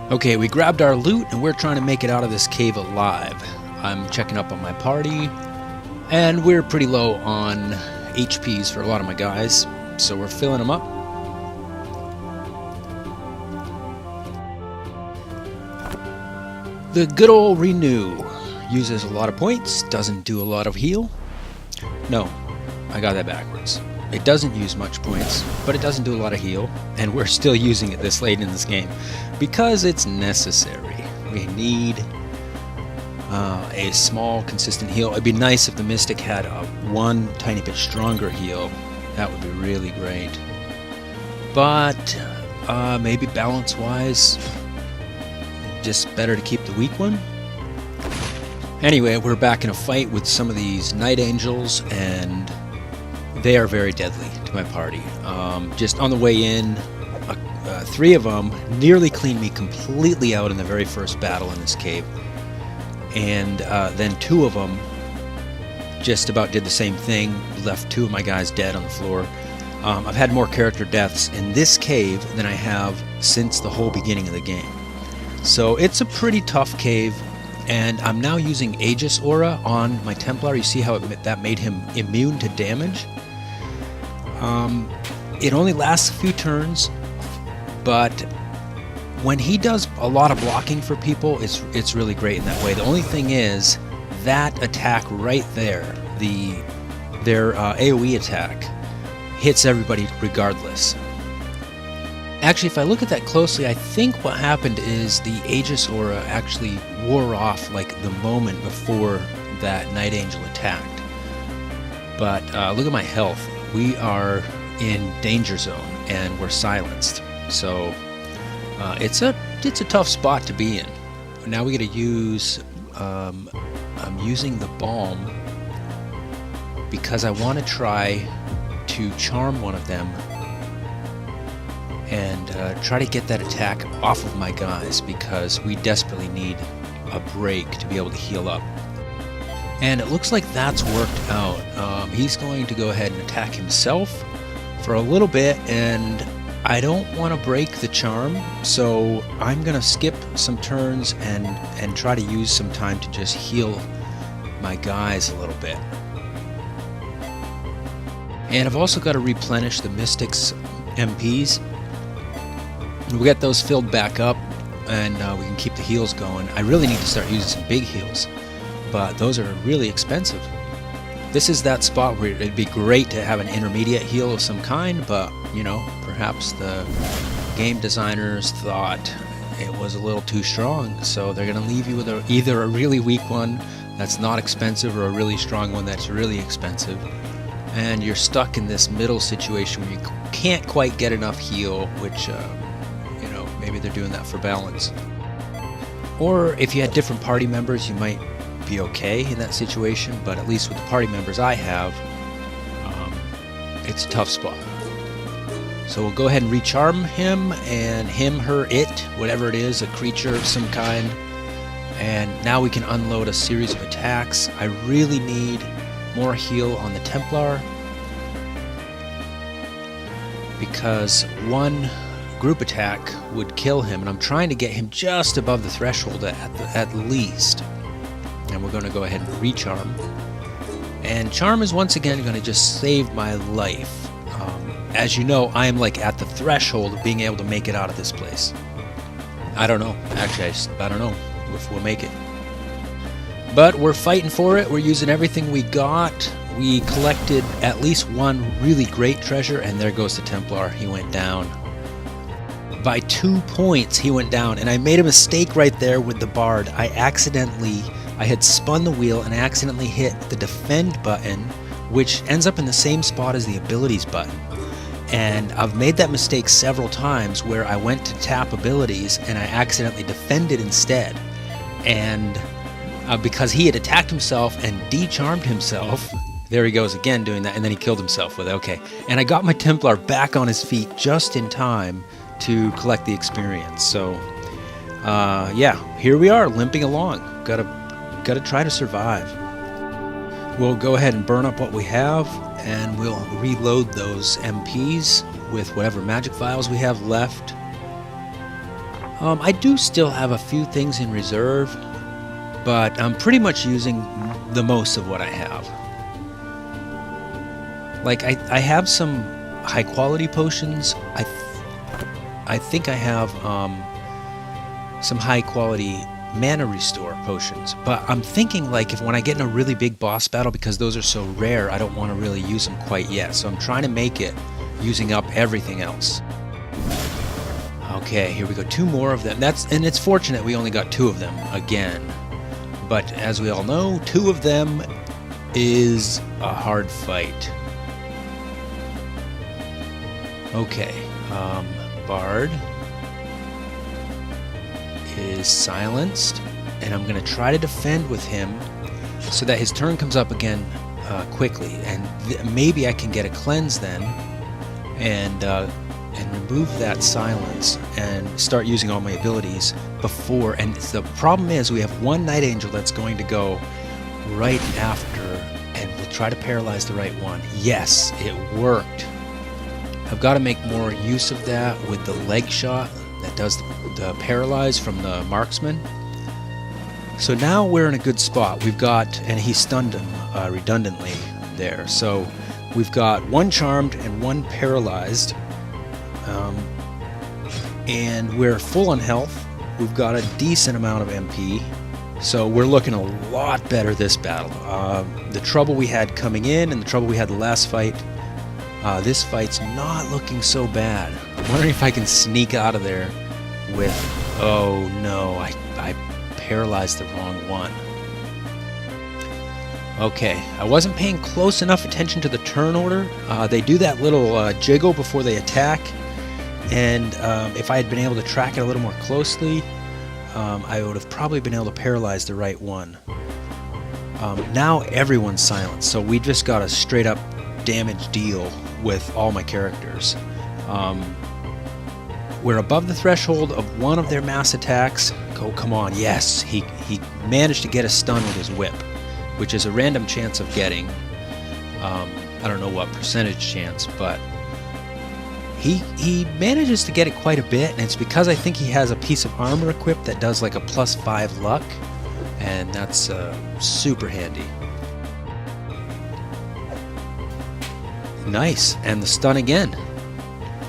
Okay, we grabbed our loot and we're trying to make it out of this cave alive. I'm checking up on my party, and we're pretty low on HPs for a lot of my guys, so we're filling them up. The good old Renew uses a lot of points, doesn't do a lot of heal. No, I got that backwards. It doesn't use much points, but it doesn't do a lot of heal, and we're still using it this late in this game because it's necessary. We need a small, consistent heal. It'd be nice if the Mystic had a one tiny bit stronger heal. That would be really great. But maybe balance-wise, just better to keep the weak one. Anyway, we're back in a fight with some of these Night Angels, and they are very deadly to my party. Just on the way in, 3 of them nearly cleaned me completely out in the very first battle in this cave. And then 2 of them just about did the same thing, left 2 of my guys dead on the floor. I've had more character deaths in this cave than I have since the whole beginning of the game. So it's a pretty tough cave. And I'm now using Aegis Aura on my Templar. You see how that made him immune to damage? It only lasts a few turns, but when he does a lot of blocking for people, it's really great in that way. The only thing is, that attack right there, their AoE attack, hits everybody regardless. Actually, if I look at that closely, I think what happened is the Aegis Aura actually wore off like the moment before that Night Angel attacked. But look at my health. We are in danger zone and we're silenced. So it's a tough spot to be in. Now we got to use. I'm using the Balm because I want to try to charm one of them and try to get that attack off of my guys, because we desperately need a break to be able to heal up. And it looks like that's worked out. He's going to go ahead and attack himself for a little bit, and I don't want to break the charm, so I'm going to skip some turns and try to use some time to just heal my guys a little bit. And I've also got to replenish the Mystic's MPs. We'll get those filled back up, and we can keep the heals going. I really need to start using some big heals, but those are really expensive. This is that spot where it'd be great to have an intermediate heal of some kind, but, you know, perhaps the game designers thought it was a little too strong, so they're going to leave you with either a really weak one that's not expensive or a really strong one that's really expensive. And you're stuck in this middle situation where you can't quite get enough heal, which, maybe they're doing that for balance. Or if you had different party members, you might be okay in that situation, but at least with the party members I have, it's a tough spot. So we'll go ahead and recharm him, and him, her, it, whatever it is, a creature of some kind. And now we can unload a series of attacks. I really need more heal on the Templar, because one group attack would kill him, and I'm trying to get him just above the threshold at least. And we're going to go ahead and recharm. And charm is once again going to just save my life. As you know, I am like at the threshold of being able to make it out of this place. I don't know. Actually, I don't know if we'll make it. But we're fighting for it. We're using everything we got. We collected at least one really great treasure, and there goes the Templar. He went down. By 2 points he went down, and I made a mistake right there with the Bard. I had spun the wheel and I accidentally hit the defend button, which ends up in the same spot as the abilities button. And I've made that mistake several times where I went to tap abilities and I accidentally defended instead. And because he had attacked himself and de-charmed himself, there he goes again doing that, and then he killed himself with it. Okay. And I got my Templar back on his feet just in time to collect the experience. So yeah, here we are, limping along. Gotta try to survive. We'll go ahead and burn up what we have, and we'll reload those MPs with whatever magic vials we have left. I do still have a few things in reserve, but I'm pretty much using the most of what I have. Like, I have some high quality potions. I think I have some high quality mana restore potions, but I'm thinking, like, if when I get in a really big boss battle, because those are so rare, I don't want to really use them quite yet, so I'm trying to make it using up everything else. Okay, here we go, 2 more of them. And it's fortunate we only got 2 of them again, but as we all know, 2 of them is a hard fight. Okay, Bard is silenced, and I'm going to try to defend with him so that his turn comes up again quickly, and maybe I can get a cleanse then, and remove that silence and start using all my abilities before. And the problem is we have 1 Night Angel that's going to go right after, and we'll try to paralyze the right one. Yes, it worked. I've got to make more use of that with the leg shot that does the paralyze from the marksman. So now we're in a good spot. We've got, and he stunned him redundantly there. So we've got 1 charmed and 1 paralyzed, and we're full on health. We've got a decent amount of MP, so we're looking a lot better this battle. The trouble we had coming in and the trouble we had the last fight, this fight's not looking so bad. I'm wondering if I can sneak out of there with... Oh no, I paralyzed the wrong one. Okay, I wasn't paying close enough attention to the turn order. They do that little jiggle before they attack, and if I had been able to track it a little more closely, I would have probably been able to paralyze the right one. Now everyone's silent, so we just got a straight up damage deal with all my characters. We're above the threshold of 1 of their mass attacks. Oh, come on, yes, he managed to get a stun with his whip, which is a random chance of getting. I don't know what percentage chance, but he manages to get it quite a bit, and it's because I think he has a piece of armor equipped that does like a +5 luck, and that's super handy. Nice, and the stun again.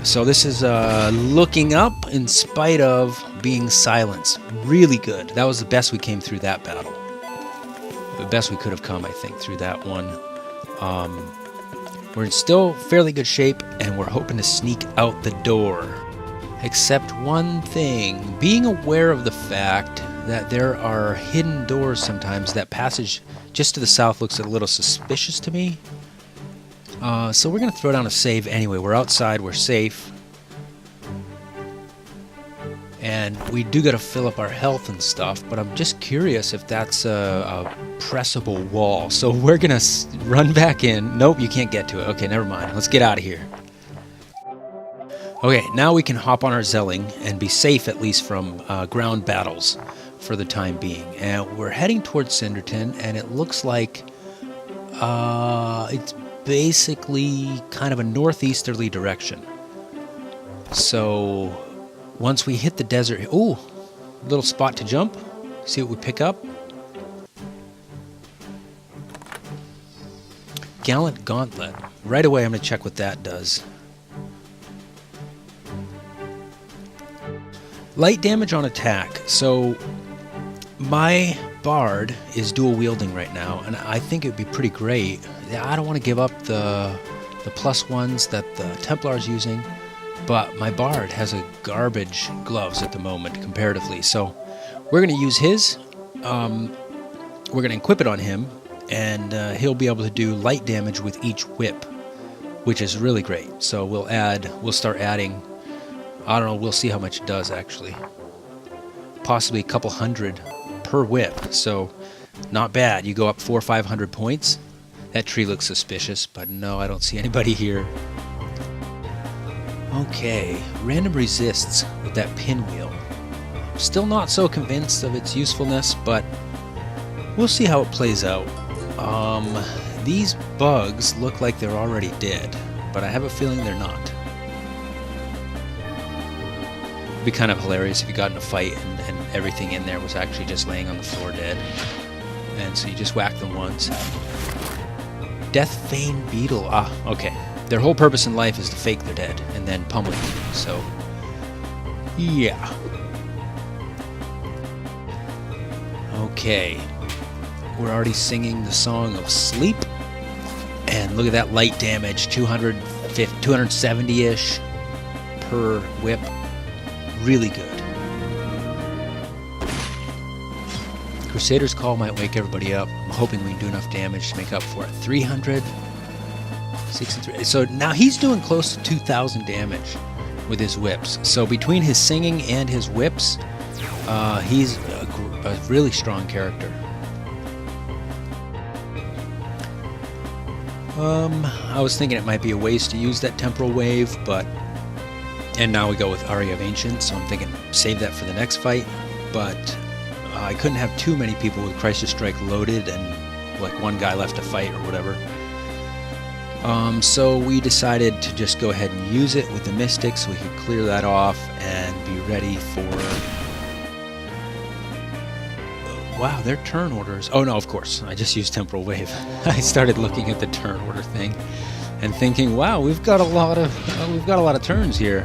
So this is looking up in spite of being silenced. Really good. That was the best we came through that battle. The best we could have come, I think, through that one. We're in still fairly good shape, and we're hoping to sneak out the door. Except one thing, being aware of the fact that there are hidden doors sometimes. That passage just to the south looks a little suspicious to me. So we're going to throw down a save anyway. We're outside, we're safe. And we do got to fill up our health and stuff, but I'm just curious if that's a pressable wall. So we're going to run back in. Nope, you can't get to it. Okay, never mind. Let's get out of here. Okay, now we can hop on our Zelling and be safe at least from ground battles for the time being. And we're heading towards Cinderton, and it looks like it's basically kind of a northeasterly direction. So once we hit the desert, ooh, little spot to jump, see what we pick up. Gallant Gauntlet. Right away I'm going to check what that does. Light damage on attack. So my Bard is dual wielding right now, and I think it would be pretty great. I don't want to give up the +1s that the Templar's using, but my Bard has a garbage gloves at the moment comparatively, so we're going to use his. We're going to equip it on him, and he'll be able to do light damage with each whip, which is really great. So we'll start adding, I don't know, we'll see how much it does actually. Possibly a couple hundred per whip, so not bad. You go up 400 or 500 points. That tree looks suspicious, but no, I don't see anybody here. Okay, random resists with that pinwheel. Still not so convinced of its usefulness, but we'll see how it plays out. These bugs look like they're already dead, but I have a feeling they're not. It'd be kind of hilarious if you got in a fight and everything in there was actually just laying on the floor dead. And so you just whack them once. Death Vane Beetle. Ah, okay. Their whole purpose in life is to fake they're dead and then pummel you. So, yeah. Okay. We're already singing the Song of Sleep. And look at that light damage. 270-ish per whip. Really good. Crusader's Call might wake everybody up. I'm hoping we can do enough damage to make up for it. 300, 63. So now he's doing close to 2,000 damage with his whips. So between his singing and his whips, he's a really strong character. I was thinking it might be a waste to use that Temporal Wave, but... And now we go with Aria of Ancients, so I'm thinking save that for the next fight. But I couldn't have too many people with Crisis Strike loaded and like one guy left to fight or whatever. So we decided to just go ahead and use it with the Mystic so we could clear that off and be ready for... Wow, their turn orders. Oh no, of course, I just used Temporal Wave. I started looking at the turn order thing and thinking, wow, we've got a lot of turns here.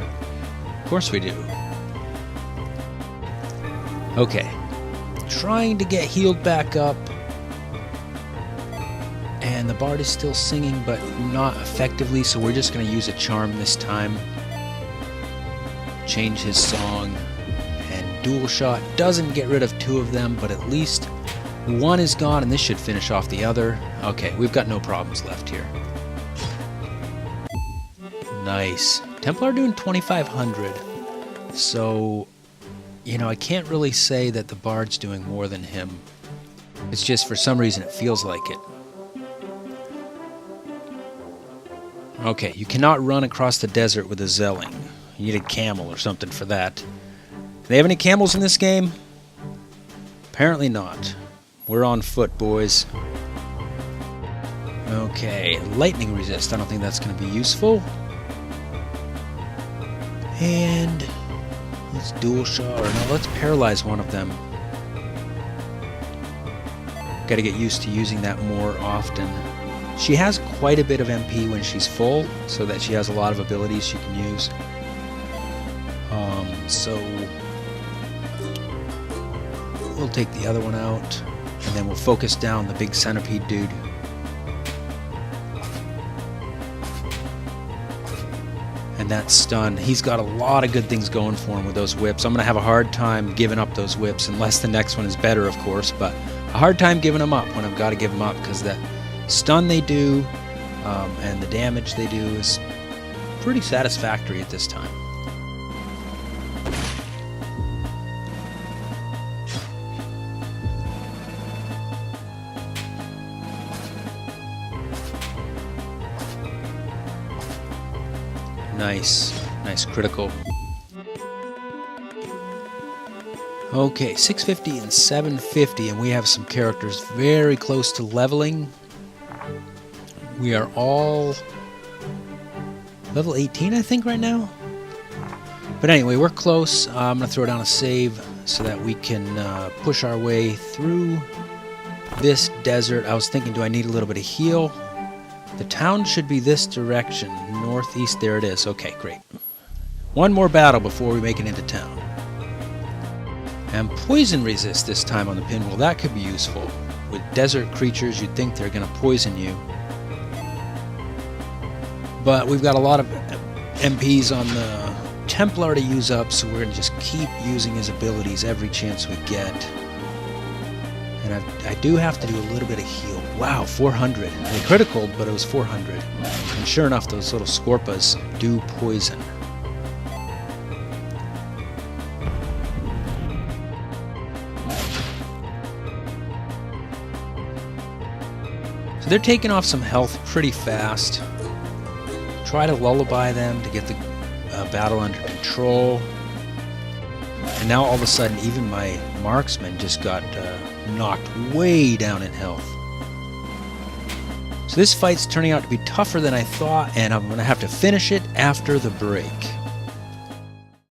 Of course we do. Okay, trying to get healed back up, and the bard is still singing, but not effectively. So we're just going to use a charm this time. Change his song. Dual Shot doesn't get rid of two of them, but at least one is gone, and this should finish off the other. Okay, we've got no problems left here. Nice. Templar doing 2,500. So, you know, I can't really say that the Bard's doing more than him. It's just for some reason it feels like it. Okay, you cannot run across the desert with a Zelling. You need a camel or something for that. Do they have any camels in this game? Apparently not. We're on foot, boys. Okay, lightning resist. I don't think that's going to be useful. And let's dual shot, or no, let's paralyze one of them. Got to get used to using that more often. She has quite a bit of MP when she's full, so that she has a lot of abilities she can use. So we'll take the other one out, and then we'll focus down the big centipede dude. And that stun, he's got a lot of good things going for him with those whips. I'm going to have a hard time giving up those whips, unless the next one is better, of course, but a hard time giving them up when I've got to give them up, because that stun they do and the damage they do is pretty satisfactory at this time. Nice critical. Okay, 650 and 750, and we have some characters very close to leveling. We are all level 18, I think, right now. But anyway, we're close. I'm going to throw down a save so that we can push our way through this desert. I was thinking, do I need a little bit of heal? The town should be this direction, northeast. There it is. Okay, great. One more battle before we make it into town. And poison resist this time on the pinwheel. That could be useful. With desert creatures, you'd think they're going to poison you. But we've got a lot of MPs on the Templar to use up, so we're going to just keep using his abilities every chance we get. And I do have to do a little bit of heal. Wow, 400. They critical, but it was 400. And sure enough, those little Scorpas do poison. So they're taking off some health pretty fast. Try to lullaby them to get the battle under control. And now all of a sudden, even my marksman just got knocked way down in health. So this fight's turning out to be tougher than I thought, and I'm going to have to finish it after the break.